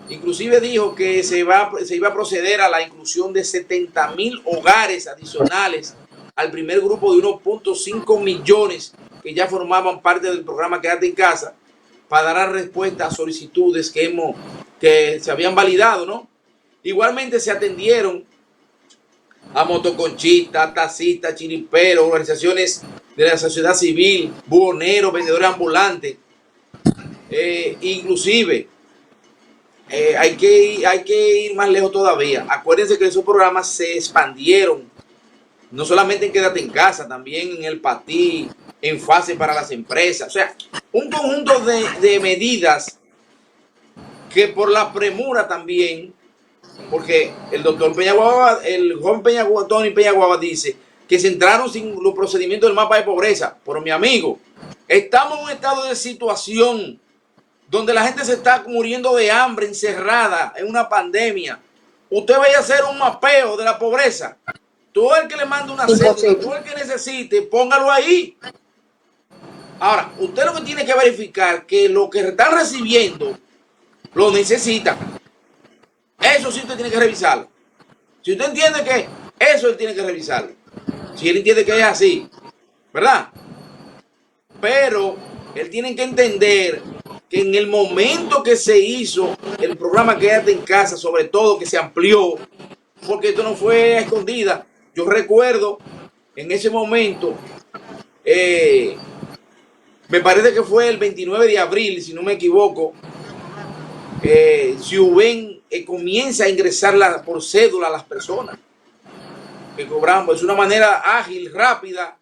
Speaker 1: Inclusive dijo que se iba a proceder a la inclusión de 70,000 hogares adicionales al primer grupo de 1.5 millones que ya formaban parte del programa Quédate en Casa, para dar respuesta a solicitudes que se habían validado, ¿no? Igualmente se atendieron a motoconchistas, taxistas, chiriperos, organizaciones de la sociedad civil, buhoneros, vendedores ambulantes. Inclusive hay que ir más lejos todavía. Acuérdense que esos programas se expandieron, no solamente en Quédate en Casa, también en el Patí, en fase para las empresas. O sea, un conjunto de medidas que por la premura también, porque el doctor Peñaguaba, el joven Tony Peñaguaba dice que se entraron sin los procedimientos del mapa de pobreza. Pero mi amigo, estamos en un estado de situación donde la gente se está muriendo de hambre, encerrada en una pandemia. Usted vaya a hacer un mapeo de la pobreza. Tú el que le manda una cédula, tú el que necesite, póngalo ahí. Ahora, usted lo que tiene que verificar que lo que están recibiendo lo necesitan. Eso sí usted tiene que revisarlo. Si usted entiende que eso él tiene que revisarlo. Si él entiende que es así, ¿verdad? Pero él tiene que entender que en el momento que se hizo el programa Quédate en Casa, sobre todo que se amplió, porque esto no fue a escondida. Yo recuerdo en ese momento, me parece que fue el 29 de abril, si no me equivoco, Ciubén comienza a ingresar por cédula a las personas que cobramos. Es una manera ágil, rápida,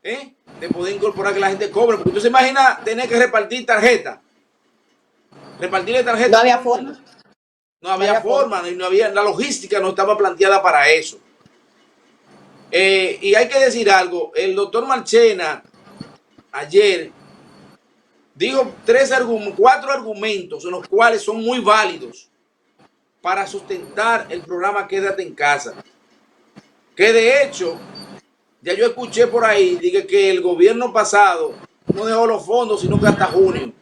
Speaker 1: de poder incorporar que la gente cobre. Porque usted se imagina tener que repartir tarjetas. Repartirle tarjetas.
Speaker 2: No había forma.
Speaker 1: No había forma, no había, la logística no estaba planteada para eso. Y hay que decir algo, el doctor Marchena ayer dijo 4 argumentos en los cuales son muy válidos para sustentar el programa Quédate en Casa. Que de hecho, ya yo escuché por ahí, diga que el gobierno pasado no dejó los fondos, sino que hasta junio.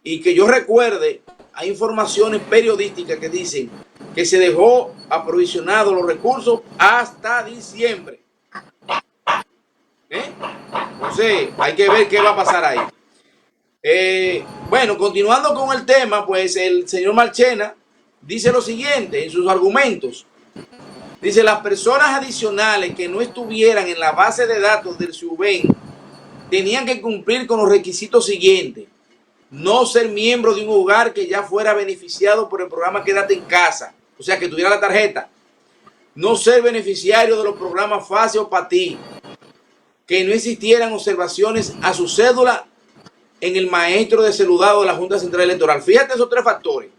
Speaker 1: Y que yo recuerde, hay informaciones periodísticas que dicen que se dejó aprovisionados los recursos hasta diciembre. Entonces, hay que ver qué va a pasar ahí. Bueno, continuando con el tema, pues el señor Marchena dice lo siguiente en sus argumentos. Dice, las personas adicionales que no estuvieran en la base de datos del Ciubén tenían que cumplir con los requisitos siguientes. No ser miembro de un hogar que ya fuera beneficiado por el programa Quédate en Casa, o sea, que tuviera la tarjeta. No ser beneficiario de los programas FASE o Patí. Que no existieran observaciones a su cédula en el maestro de celudado de la Junta Central Electoral. Fíjate esos 3 factores.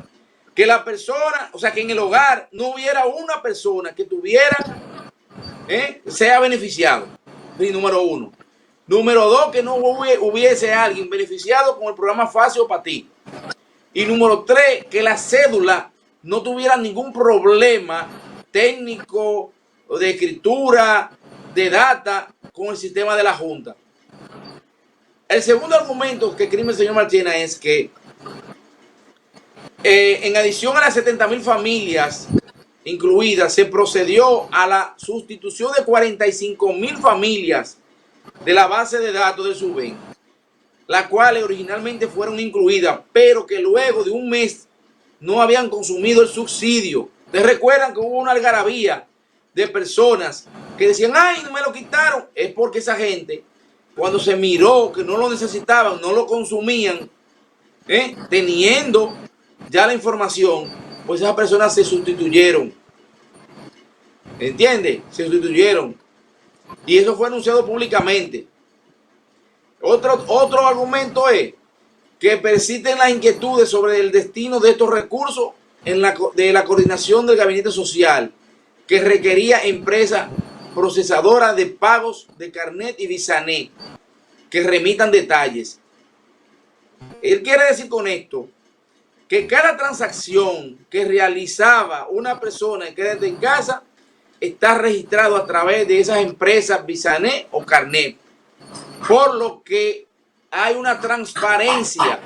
Speaker 1: Que la persona, o sea, que en el hogar no hubiera una persona que tuviera, sea beneficiado. Y número 1. Número 2, que no hubiese alguien beneficiado con el programa FASE o Patí. Y número 3, que la cédula no tuviera ningún problema técnico o de escritura, de data con el sistema de la Junta. El segundo argumento que escribe el señor Marchena es que en adición a las 70,000 familias incluidas, se procedió a la sustitución de 45,000 familias de la base de datos del Ciubén, las cuales originalmente fueron incluidas, pero que luego de un mes no habían consumido el subsidio. ¿Ustedes recuerdan que hubo una algarabía de personas que decían, ay, no me lo quitaron? Es porque esa gente, cuando se miró que no lo necesitaban, no lo consumían, teniendo ya la información, pues esas personas se sustituyeron. ¿Entiende? Se sustituyeron. Y eso fue anunciado públicamente. Otro argumento es que persisten las inquietudes sobre el destino de estos recursos de la coordinación del gabinete social, que requería empresa procesadora de pagos de Carnet y Bisanet que remitan detalles. Él quiere decir con esto que cada transacción que realizaba una persona en Quédate en Casa está registrado a través de esas empresas Bisanet o Carnet, por lo que hay una transparencia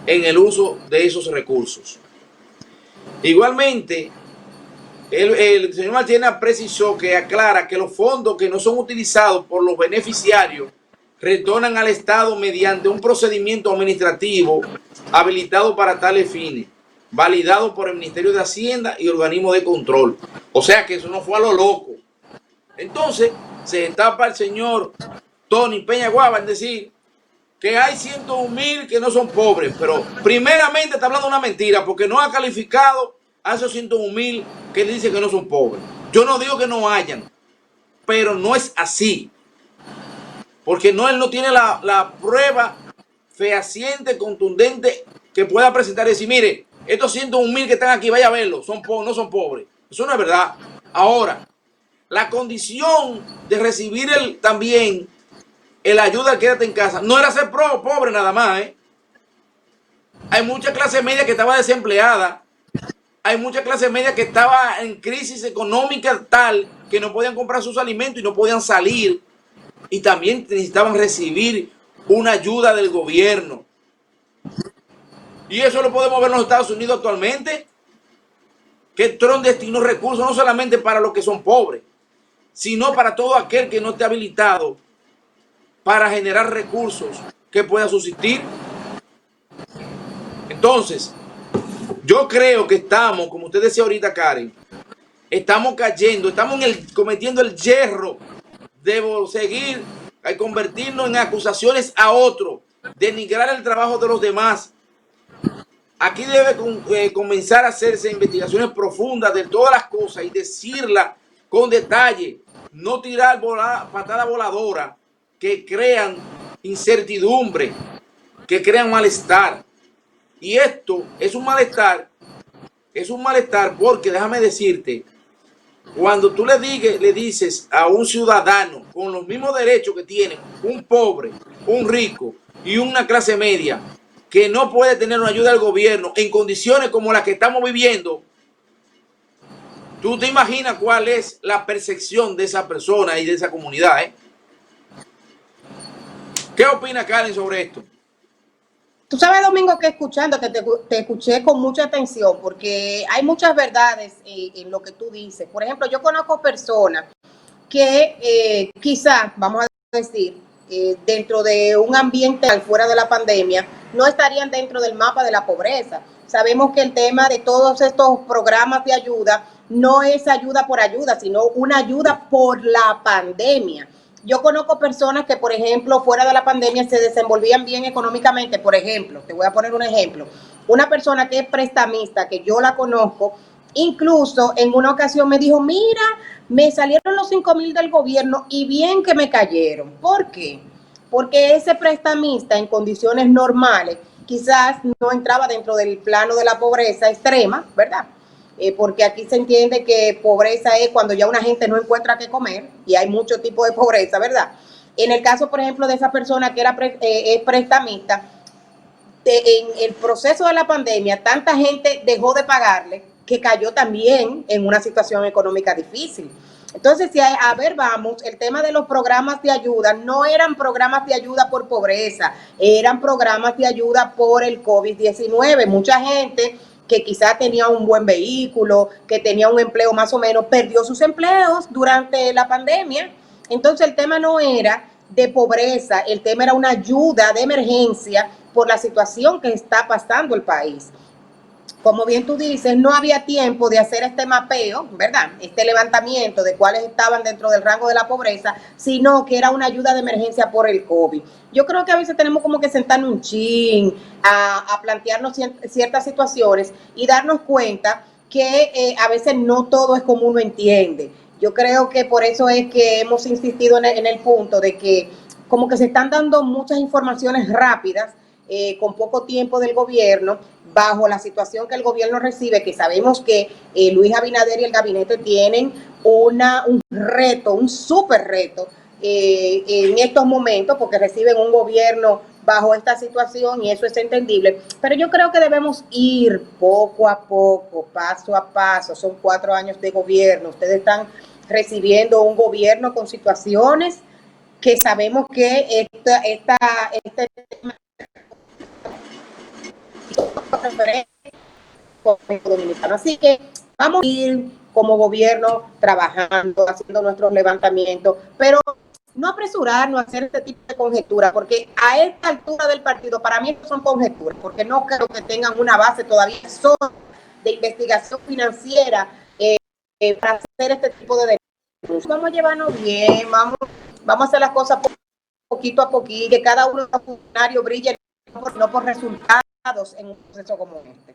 Speaker 1: en el uso de esos recursos. Igualmente, el señor Martínez precisó que aclara que los fondos que no son utilizados por los beneficiarios retornan al Estado mediante un procedimiento administrativo habilitado para tales fines, validado por el Ministerio de Hacienda y organismos de control. O sea que eso no fue a lo loco. Entonces, se destapa el señor Tony Peña Guava en decir que hay 101,000 que no son pobres, pero primeramente está hablando una mentira, porque no ha calificado a esos 101,000 que dicen que no son pobres. Yo no digo que no hayan, pero no es así, porque él no tiene la prueba fehaciente, contundente, que pueda presentar y decir, mire, estos 101,000 que están aquí, vaya a verlo, no son pobres. Eso no es verdad. Ahora, la condición de recibir también el ayuda al Quédate en Casa no era ser pobre nada más, ¿eh? Hay mucha clase media que estaba desempleada, hay mucha clase media que estaba en crisis económica tal que no podían comprar sus alimentos y no podían salir, y también necesitaban recibir una ayuda del gobierno. Y eso lo podemos ver en los Estados Unidos actualmente, que Trump destinó recursos no solamente para los que son pobres, sino para todo aquel que no esté habilitado para generar recursos que pueda subsistir. Entonces, yo creo que estamos, como usted decía ahorita, Karen, estamos cayendo, estamos cometiendo el yerro de seguir a convertirnos en acusaciones a otros, denigrar el trabajo de los demás. Aquí debe comenzar a hacerse investigaciones profundas de todas las cosas y decirlas con detalle, no tirar patada voladora que crean incertidumbre, que crean malestar. Y esto es un malestar porque déjame decirte, cuando tú le dices a un ciudadano con los mismos derechos que tiene un pobre, un rico y una clase media, que no puede tener una ayuda del gobierno en condiciones como las que estamos viviendo, tú te imaginas cuál es la percepción de esa persona y de esa comunidad, ¿eh? ¿Qué opina Karen sobre esto?
Speaker 2: Tú sabes, Domingo, que escuchándote te escuché con mucha atención, porque hay muchas verdades en lo que tú dices. Por ejemplo, yo conozco personas que quizás, vamos a decir, dentro de un ambiente fuera de la pandemia, no estarían dentro del mapa de la pobreza. Sabemos que el tema de todos estos programas de ayuda no es ayuda por ayuda, sino una ayuda por la pandemia. Yo conozco personas que, por ejemplo, fuera de la pandemia se desenvolvían bien económicamente. Por ejemplo, te voy a poner un ejemplo. Una persona que es prestamista, que yo la conozco, incluso en una ocasión me dijo, mira, me salieron los 5,000 del gobierno y bien que me cayeron. ¿Por qué? Porque ese prestamista en condiciones normales quizás no entraba dentro del plano de la pobreza extrema, ¿verdad? Porque aquí se entiende que pobreza es cuando ya una gente no encuentra qué comer, y hay muchos tipos de pobreza, ¿verdad? En el caso, por ejemplo, de esa persona que es prestamista, en el proceso de la pandemia, tanta gente dejó de pagarle que cayó también en una situación económica difícil. Entonces, si a ver, vamos, el tema de los programas de ayuda no eran programas de ayuda por pobreza, eran programas de ayuda por el COVID-19. Mucha gente que quizás tenía un buen vehículo, que tenía un empleo más o menos, perdió sus empleos durante la pandemia. Entonces, el tema no era de pobreza, el tema era una ayuda de emergencia por la situación que está pasando el país. Como bien tú dices, no había tiempo de hacer este mapeo, ¿verdad? Este levantamiento de cuáles estaban dentro del rango de la pobreza, sino que era una ayuda de emergencia por el COVID. Yo creo que a veces tenemos como que sentarnos un chin a plantearnos ciertas situaciones y darnos cuenta que a veces no todo es como uno entiende. Yo creo que por eso es que hemos insistido en el punto de que como que se están dando muchas informaciones rápidas con poco tiempo del gobierno, bajo la situación que el gobierno recibe, que sabemos que Luis Abinader y el gabinete tienen un reto, un súper reto en estos momentos, porque reciben un gobierno bajo esta situación y eso es entendible, pero yo creo que debemos ir poco a poco, paso a paso. Son 4 años de gobierno, ustedes están recibiendo un gobierno con situaciones que sabemos que este tema dominicano. Así que vamos a ir como gobierno trabajando, haciendo nuestros levantamientos, pero no apresurarnos a hacer este tipo de conjeturas, porque a esta altura del partido, para mí son conjeturas, porque no creo que tengan una base todavía sólida de investigación financiera para hacer este tipo de denuncias. Vamos a llevarnos bien, vamos a hacer las cosas poquito a poquito, que cada uno de los funcionarios brille no por resultados en un proceso como este.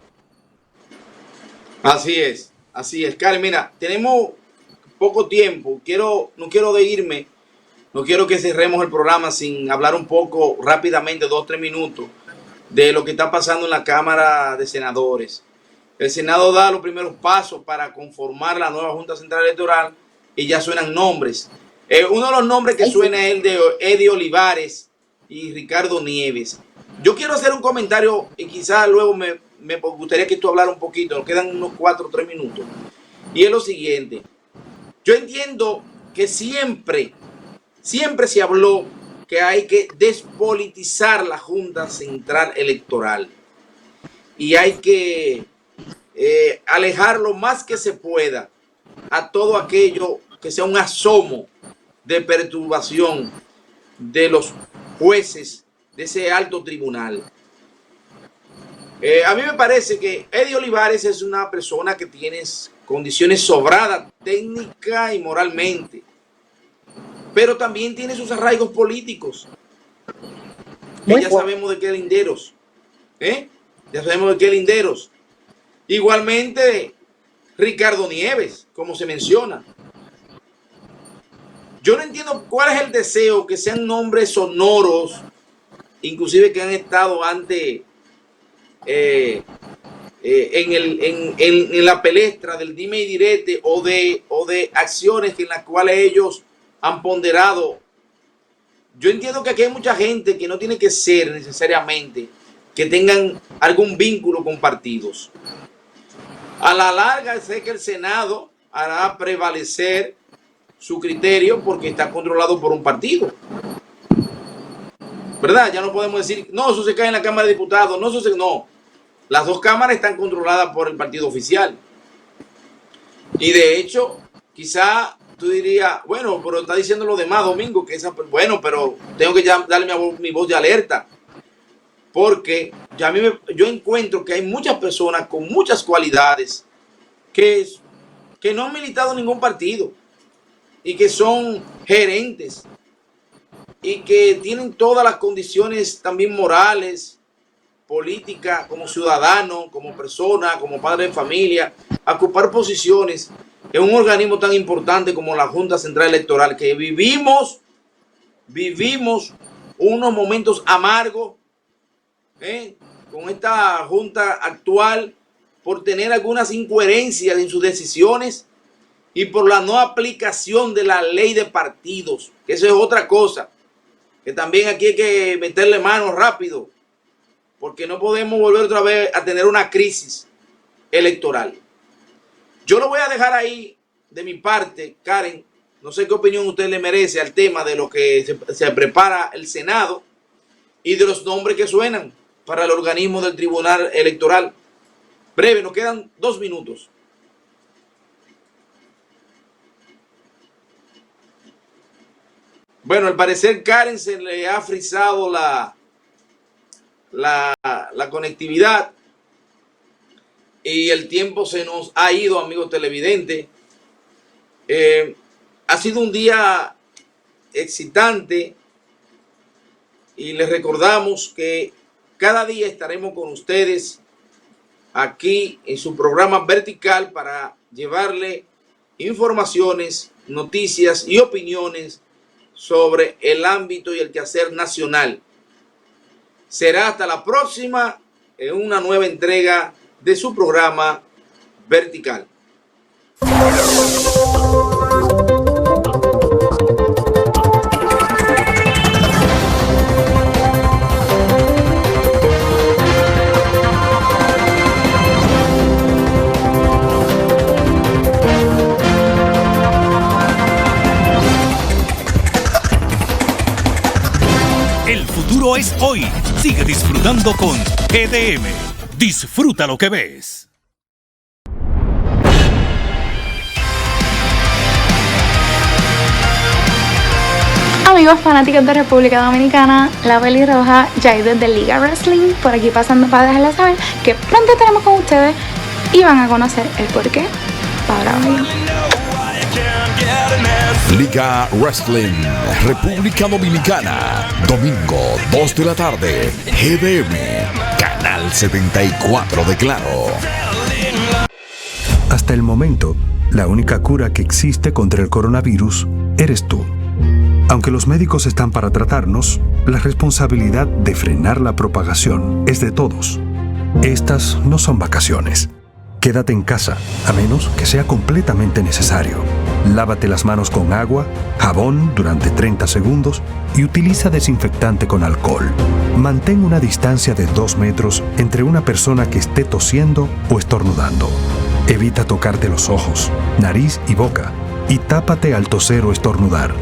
Speaker 1: Así es. Karen, mira, tenemos poco tiempo, no quiero que cerremos el programa sin hablar un poco rápidamente, 2-3 minutos, de lo que está pasando en la Cámara de Senadores. El Senado da los primeros pasos para conformar la nueva Junta Central Electoral y ya suenan nombres. Uno de los nombres que suena es el de Eddie Olivares y Ricardo Nieves. Yo quiero hacer un comentario y quizás luego me gustaría que tú hablaras un poquito, nos quedan unos 4 o 3 minutos. Y es lo siguiente, yo entiendo que siempre se habló que hay que despolitizar la Junta Central Electoral y hay que alejar lo más que se pueda a todo aquello que sea un asomo de perturbación de los jueces de ese alto tribunal. A mí me parece que Eddie Olivares es una persona que tiene condiciones sobradas técnica y moralmente, pero también tiene sus arraigos políticos. Ya sabemos de qué linderos. Ya sabemos de qué linderos. Igualmente, Ricardo Nieves, como se menciona. Yo no entiendo cuál es el deseo que sean nombres sonoros, inclusive que han estado antes en la palestra del dime y direte o de acciones en las cuales ellos han ponderado. Yo entiendo que aquí hay mucha gente que no tiene que ser necesariamente que tengan algún vínculo con partidos. A la larga sé que el Senado hará prevalecer su criterio porque está controlado por un partido, ¿verdad? Ya no podemos decir, no, eso se cae en la Cámara de Diputados, no. Las dos cámaras están controladas por el partido oficial. Y de hecho, quizá tú dirías, bueno, pero está diciendo lo demás, Domingo, que bueno, pero tengo que darle mi voz de alerta. Porque yo encuentro que hay muchas personas con muchas cualidades que no han militado en ningún partido y que son gerentes y que tienen todas las condiciones también morales, políticas, como ciudadano, como persona, como padre de familia, a ocupar posiciones en un organismo tan importante como la Junta Central Electoral, que vivimos unos momentos amargos con esta Junta actual por tener algunas incoherencias en sus decisiones y por la no aplicación de la ley de partidos, que eso es otra cosa, que también aquí hay que meterle mano rápido, porque no podemos volver otra vez a tener una crisis electoral. Yo lo voy a dejar ahí de mi parte, Karen. No sé qué opinión usted le merece al tema de lo que se prepara el Senado y de los nombres que suenan para el organismo del Tribunal Electoral. Breve, nos quedan 2 minutos. Bueno, al parecer Karen se le ha frizado la conectividad y el tiempo se nos ha ido, amigos televidentes. Ha sido un día excitante y les recordamos que cada día estaremos con ustedes aquí en su programa vertical para llevarle informaciones, noticias y opiniones sobre el ámbito y el quehacer nacional. Será hasta la próxima en una nueva entrega de su programa Vertical.
Speaker 9: El futuro es hoy. Sigue disfrutando con EDM. Disfruta lo que ves.
Speaker 10: Amigos fanáticos de República Dominicana, la pelirroja Jaider de Liga Wrestling, por aquí pasando para dejarles saber que pronto estaremos con ustedes y van a conocer el porqué. Para hoy.
Speaker 5: Liga Wrestling, República Dominicana, domingo 2 de la tarde, GDM, Canal 74 de Claro.
Speaker 11: Hasta el momento, la única cura que existe contra el coronavirus eres tú. Aunque los médicos están para tratarnos, la responsabilidad de frenar la propagación es de todos. Estas no son vacaciones. Quédate en casa, a menos que sea completamente necesario. Lávate las manos con agua, jabón durante 30 segundos y utiliza desinfectante con alcohol. Mantén una distancia de 2 metros entre una persona que esté tosiendo o estornudando. Evita tocarte los ojos, nariz y boca y tápate al toser o estornudar.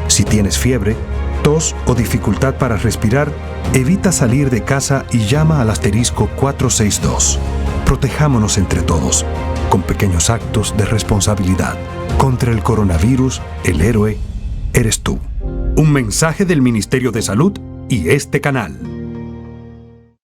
Speaker 11: Si tienes fiebre, tos o dificultad para respirar, evita salir de casa y llama al asterisco 462. Protejámonos entre todos, con pequeños actos de responsabilidad. Contra el coronavirus, el héroe eres tú. Un mensaje del Ministerio de Salud y este canal.